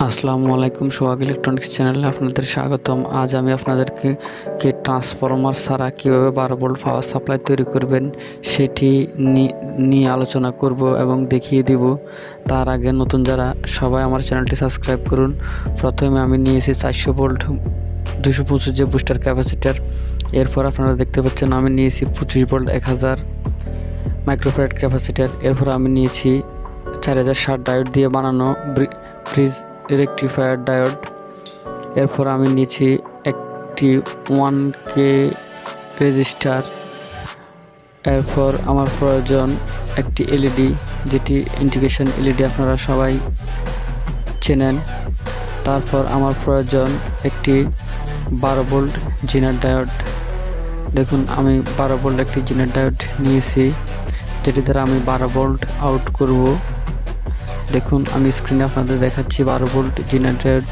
আসসালামু আলাইকুম, সোহাগ ইলেকট্রনিক্স চ্যানেলে আপনাদের স্বাগতম। আজ আমি আপনাদেরকে ট্রান্সফরমার ছাড়া কীভাবে 12 ভোল্ট পাওয়ার সাপ্লাই তৈরি করবেন সেটি নিয়ে আলোচনা করব এবং দেখিয়ে দিব। তার আগে নতুন যারা সবাই আমার চ্যানেলটি সাবস্ক্রাইব করুন। প্রথমে আমি নিয়েছি 400 ভোল্ট 225 যে বুস্টার ক্যাপাসিটার। এরপর আপনারা দেখতে পাচ্ছেন আমি নিয়েছি 25 ভোল্ট 1000 মাইক্রোফ্যারাড ক্যাপাসিটার। এরপর আমি নিয়েছি 4060 ডায়োড দিয়ে বানানো ব্রিজ রেকটিফায়ার ডায়োড। এরপর আমি নিয়েছি একটি 1K রেজিস্টার। এরপর আমার প্রয়োজন একটি এলইডি, যেটি ইন্ডিকেশন এলইডি আপনারা সবাই চেনেন। তারপর আমার প্রয়োজন একটি 12 ভোল্ট জিনার ডায়োড। দেখুন আমি 12 ভোল্ট একটি জিনার ডায়োড নিয়েছি, যেটি দ্বারা আমি 12 ভোল্ট আউট করব। দেখুন আমি স্ক্রিনে আপনাদের দেখাচ্ছি 12 ভোল্ট জিনার ডায়োড।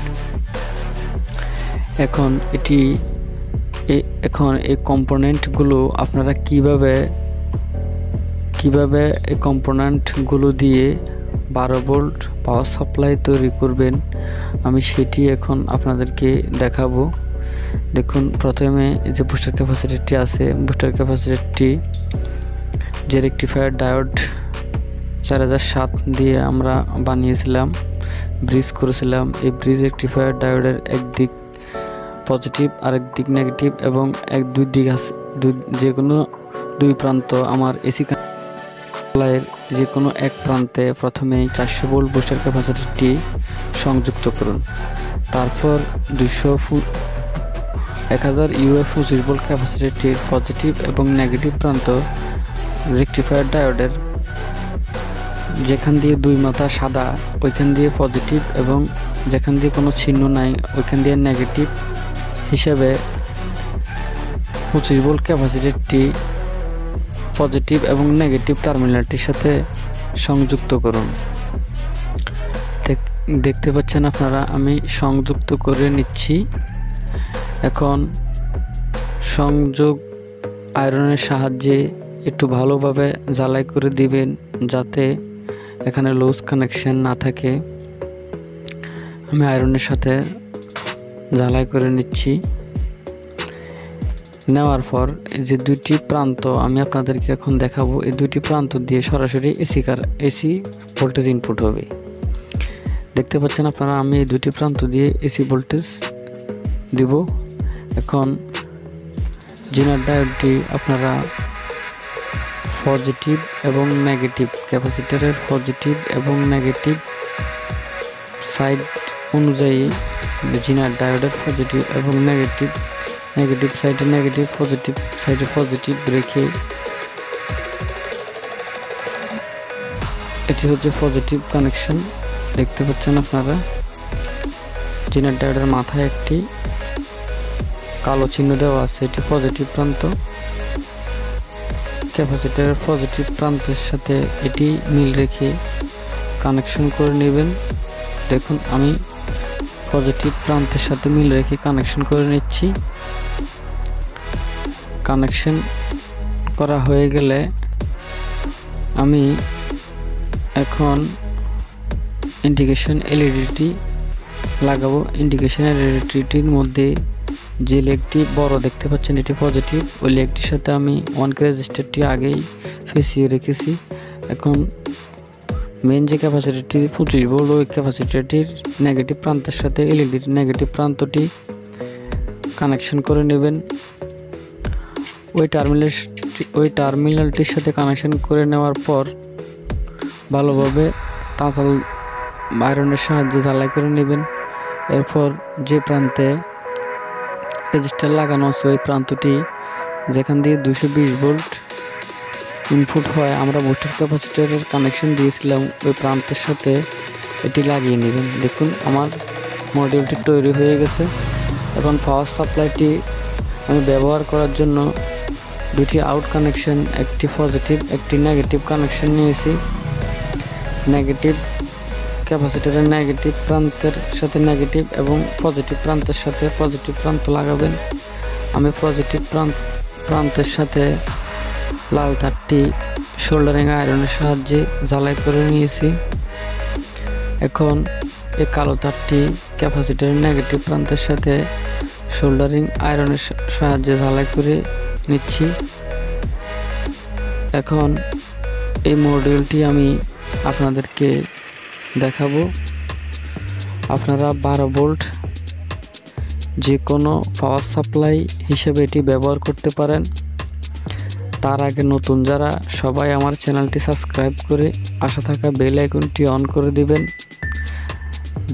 এখন এই কম্পোনেন্টগুলো আপনারা কিভাবে এই কম্পোনেন্টগুলো দিয়ে 12 ভোল্ট পাওয়ার সাপ্লাই তৈরি করবেন আমি সেটি এখন আপনাদেরকে দেখাবো। দেখুন প্রথমে যে বুস্টার ক্যাপাসিটারটি আছে, বুস্টার ক্যাপাসিটারটি যে রেকটিফায়ার ডায়োড 4007 দিয়ে আমরা বানিয়েছিলাম, ব্রিজ করেছিলাম। এই ব্রিজ রেকটিফায়ার ডায়োডের একদিক পজিটিভ আর একদিক নেগেটিভ এবং দুই দিক আছে, যে কোনো দুই প্রান্ত আমার এসি সাপ্লাইয়ের যে কোনো এক প্রান্তে প্রথমেই 400 ভোল্ট বুস্টার ক্যাপাসিটারটি সংযুক্ত করুন। তারপর 1000 ইউএফ 25 ভোল্ট ক্যাপাসিটারটির পজিটিভ এবং নেগেটিভ প্রান্ত রেকটিফায়ার ডায়োডের যেখান দিয়ে দুই মাথা সাদা ওইখান দিয়ে পজিটিভ এবং যেখান দিয়ে কোনো চিহ্ন নাই ওইখান দিয়ে নেগেটিভ হিসেবে 25 ভোল্ট ক্যাপাসিটারটি পজিটিভ এবং নেগেটিভ টার্মিনালটির সাথে সংযুক্ত করুন। দেখতে পাচ্ছেন আপনারা আমি সংযুক্ত করে নিচ্ছি। এখন সংযোগ আয়রনের সাহায্যে একটু ভালোভাবে জ্বালাই করে দিবেন, যাতে এখানে লুজ কানেকশন না থাকে। আমি আয়রনের সাথে জ্বালাই করে নিচ্ছি। নেওয়ার পর যে দুইটি প্রান্ত আমি আপনাদেরকে এখন দেখাবো, এই দুইটি প্রান্ত দিয়ে সরাসরি এসি ভোল্টেজ ইনপুট হবে। দেখতে পাচ্ছেন আপনারা আমি এই দুইটি প্রান্ত দিয়ে এসি ভোল্টেজ দিব। এখন জিনার ডায়োডটি আপনারা পজিটিভ এবং নেগেটিভ ক্যাপাসিটরের পজিটিভ এবং নেগেটিভ সাইড অনুযায়ী জিনার ডায়োডের পজিটিভ এবং নেগেটিভ সাইডে নেগেটিভ, পজিটিভ সাইডে পজিটিভ রেখে, এটি হচ্ছে পজিটিভ কানেকশন। দেখতে পাচ্ছেন আপনারা জিনার ডায়োডের মাথায় একটি কালো চিহ্ন দেওয়া আছে, এটি পজিটিভ প্রান্ত। ক্যাপাসিটরের পজিটিভ প্রান্তের সাথে এটি মিল রেখে কানেকশন করে নেবেন। দেখুন আমি পজিটিভ প্রান্তের সাথে মিল রেখে কানেকশন করে নিচ্ছি। কানেকশন করা হয়ে গেলে আমি এখন ইন্ডিকেশন এলইডিটি লাগাবো। ইন্ডিকেশন এলইডিটির মধ্যে যে লেগটি বড় দেখতে পাচ্ছেন এটি পজিটিভ, ওই লেগটির সাথে আমি 1K রেজিস্টারটি আগেই ফেসিয়ে রেখেছি। এখন মেন যে ক্যাপাসিটারটি 25 ভোল্ট, ওই ক্যাপাসিটারটির নেগেটিভ প্রান্তের সাথে এলইডির নেগেটিভ প্রান্তটি কানেকশন করে নেবেন। ওই টার্মিনালটির সাথে কানেকশন করে নেওয়ার পর ভালোভাবে তাঁতাল আয়রনের সাহায্যে জ্বালাই করে নেবেন। এরপর যে প্রান্তে রেজিস্টার লাগানো আছে ওই প্রান্তটি যেখান দিয়ে 220 ভোল্ট ইনপুট হয়, আমরা বুস্টার ক্যাপাসিটরের কানেকশন দিয়েছিলাম, ওই প্রান্তের সাথে এটি লাগিয়ে নেবেন। দেখুন আমার মডিউলটি তৈরি হয়ে গেছে। এখন পাওয়ার সাপ্লাইটি আমি ব্যবহার করার জন্য দুটি আউট কানেকশন, একটি পজিটিভ একটি নেগেটিভ কানেকশন নিয়েছি। নেগেটিভ ক্যাপাসিটরের নেগেটিভ প্রান্তের সাথে নেগেটিভ এবং পজিটিভ প্রান্তের সাথে পজিটিভ প্রান্ত লাগাবেন। আমি পজিটিভ প্রান্তের সাথে লাল তারটি সোল্ডারিং আয়রনের সাহায্যে জ্বালাই করে নিয়েছি। এখন এই কালো তারটি ক্যাপাসিটরের নেগেটিভ প্রান্তের সাথে সোল্ডারিং আয়রনের সাহায্যে ঝালাই করে নিচ্ছি। এখন এই মডিউলটি আমি আপনাদেরকে দেখাবো। আপনারা 12 ভোল্ট যে কোনো পাওয়ার সাপ্লাই হিসেবে এটি ব্যবহার করতে পারেন। তার আগে নতুন যারা সবাই আমার চ্যানেলটি সাবস্ক্রাইব করে পাশে থাকা বেল আইকনটি অন করে দিবেন।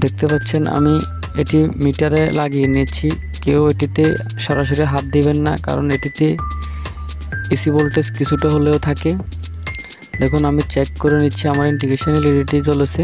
দেখতে পাচ্ছেন আমি এটি মিটারে লাগিয়ে নিয়েছি। কেউ এটিতে সরাসরি হাত দিবেন না, কারণ এটিতে এসি ভোল্টেজ কিছুটা হলেও থাকে। দেখুন আমি চেক করে নিচ্ছি আমার ইন্ডিকেশন এলইডিটি জ্বলেছে।